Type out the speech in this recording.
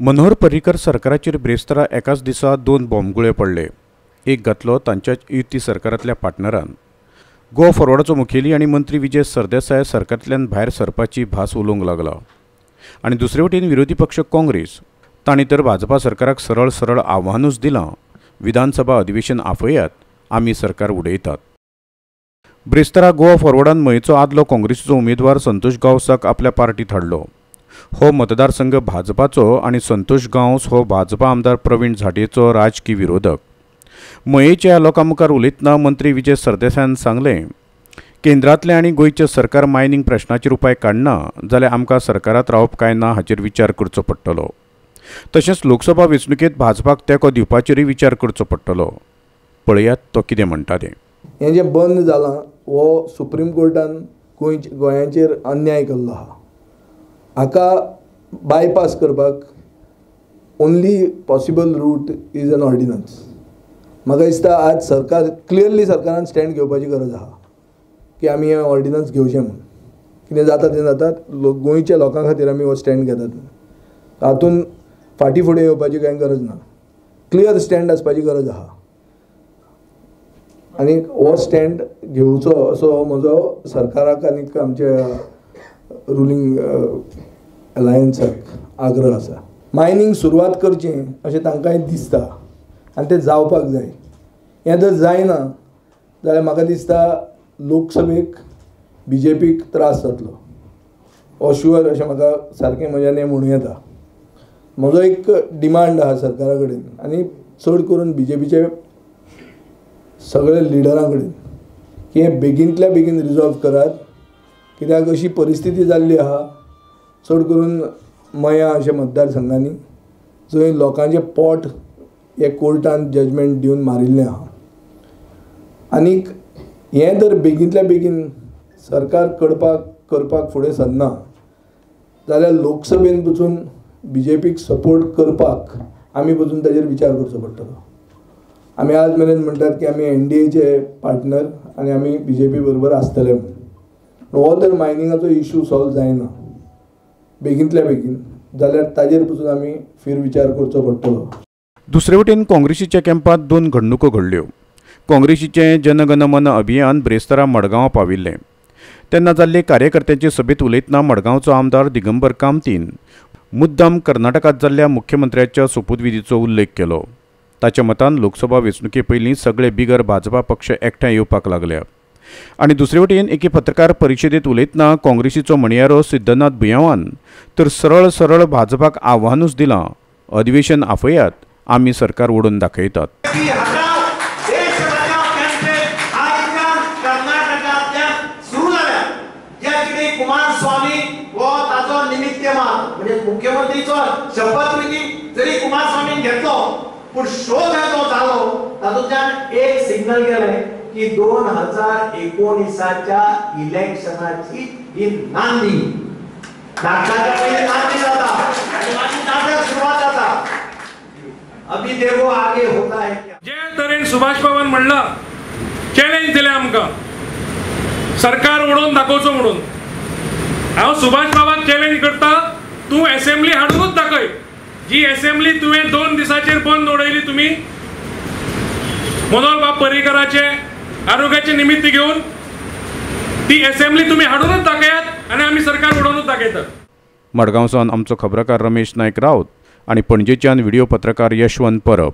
मनोहर पर्रीकर सरकाराचेर ब्रेस्तारा एकाच दिसा दोन बॉम्बगुळे पडले। एक घातलो तांच्या युती सरकारांतल्या पार्टनरान। गोवा फॉरवर्डाचो मुखेली आनी मंत्री विजय सरदेसाय सरकारांतल्यान भायर सरपाची भास उलोवंक लागला आनी दुसरे वटेन विरोधी पक्ष काँग्रेस तांणी तर भाजपा सरकाराक सरळ सरळ आव्हानूच दिलां, विधानसभा अधिवेशन आफयात, आमी सरकार उडयतात। ब्रेस्तारा गोवा फॉरवर्डान मयेचो आदलो काँग्रेसीचो उमेदवार संतोष गांवसाक आपल्या पार्टीत हाडलो। हो मतदारसंघ भाजपाचो आनी संतोष गांवस हो भाजपा आमदार प्रवीण झांटयेचो राजकीय विरोधक। मयेच्या लोकां मुखार उलयतना मंत्री विजय सरदेसायान सांगलें, केंद्रांतले आनी गोंयचे सरकार मायनिंग प्रश्नाचेर उपाय काडना जाल्यार आमकां सरकारांत रावप काय ना हाचेर विचार करचो पडटलो। तशेंच लोकसभा वेंचणुकेंत भाजपाक तेंको दिवपाचेरय विचार करचो पडटलो। पळयात तो कितें म्हणटा तें। हें जें बंद जालां हो सुप्रीम कोर्टान गोंयांचेर अन्याय केल्लो आहा। हाका बायपास करपाक only possible route is an ordinance. म्हाका दिसता आज सरकार क्लियरली सरकारान स्टँड घेवपाची गरज आहा की आमी हें ऑर्डिनन्स घेवचें म्हणून। कितें जाता तें जातात, गोंयच्या लोकां खातीर आमी हो स्टँड घेतात। हातून फाटीं फुडें येवपाची कांय गरज ना, क्लियर स्टँड आसपाची गरज आहा आनी हो स्टँड घेवचो असो म्हजो सरकाराक आनी आमच्या रुलींग अलायन्साक आग्रह आसा। मायनिंग सुरवात करचें अशें तांकांय दिसता आनी तें जावपाक जाय। हें जर जायना जाल्यार म्हाका दिसता लोकसभेक BJPक त्रास जातलो हो शुअर अशें म्हाका सारकें म्हज्यान म्हणूं येता। म्हजो एक डिमांड आहा सरकारा कडेन आनी चड करून BJPचे सगळे लिडरां कडेन की हें बेगींतल्या बेगीन रिजॉल्व करात, कित्याक अशी परिस्थिती जाल्ली आहा चड करून मया अशा मतदारसंघांनी जंय लोकांचें पोट हे कोर्टान जजमेंट दिवन मारिल्लें आहा। आनीक हें जर बेगींतल्या बेगीन सरकार करपाक फुडें सरना जाल्यार लोकसभेन पसून BJPक सपोर्ट करपाक आमी पसून ताचेर विचार करचो पडटलो। आमी आज मेरेन म्हणटात की आमी NDAचे पार्टनर आनी आमी BJP बरोबर आसतले म्हणून। हो जर मायनिंगाचो इशू सॉल्व जायना बेगींतल्या बेगीन जाल्यार ताजेर पसून आमी फेरविचार करचो पडटलो। दुसरे वटेन काँग्रेसीच्या कॅम्पांत दोन घडणुको घडल्यो। काँग्रेसीचें जनगण मन अभियान ब्रेस्तारा मडगांवां पाविल्लें तेन्ना जाल्ले कार्यकर्त्यांचे सभेत उलयतना मडगांवचो आमदार दिगंबर कामतीन मुद्दाम कर्नाटकांत जाल्ल्या मुख्यमंत्र्याच्या सोपूतविधीचो उल्लेख केलो। ताच्या मतान लोकसभा वेंचणुके पयलीं सगळे बिगर भाजपा पक्ष एकठांय येवपाक लागल्या। आनी दुसरे वटेन एके पत्रकार परिशदेंत उलयतना काँग्रेसीचो म्हणयारो सिद्धनाथ भुयावान तर सरळ सरळ भाजपाक आव्हानूच दिलां, अधिवेशन आफयात, आमी सरकार ओडून दाखयतात। कुमारस्वामी व ताचो निमित्तमान म्हणजे मुख्यमंत्रीचो शपथविधी जरी कुमारस्वामी घेतलो पण शो जो झालो तातूंतल्यान एक सिग्नल गेले की 2019च्या इलेक्शनाची ही नांदी नाटकाच्या पहिले नांदी जाता आणि नाटक सुरुवात जाता। अभी देखो आगे होता है क्या। जे तरेन सुभाष बाबान म्हणला चॅलेंज दिले आमकां सरकार ओडून दाखोवचो म्हणून। हांव सुभाष बाबाक चॅलेंज करता, तूं असेंब्ली हाडूनच दाखय। जी असेंब्ली तुवें 2 दिसाचेर बंद उडयली तुमी मनोहर बाब पर्रीकराचे आरोग्याचे निमित्त घेवन, ती असेंब्ली तुमी हाडूनच दाखयात आनी आमी सरकार उडोवनूच दाखयतात। मडगांवसान आमचो खबराकार रमेश नायक रावत आनी पणजेच्यान व्हिडिओ पत्रकार यशवंत परब।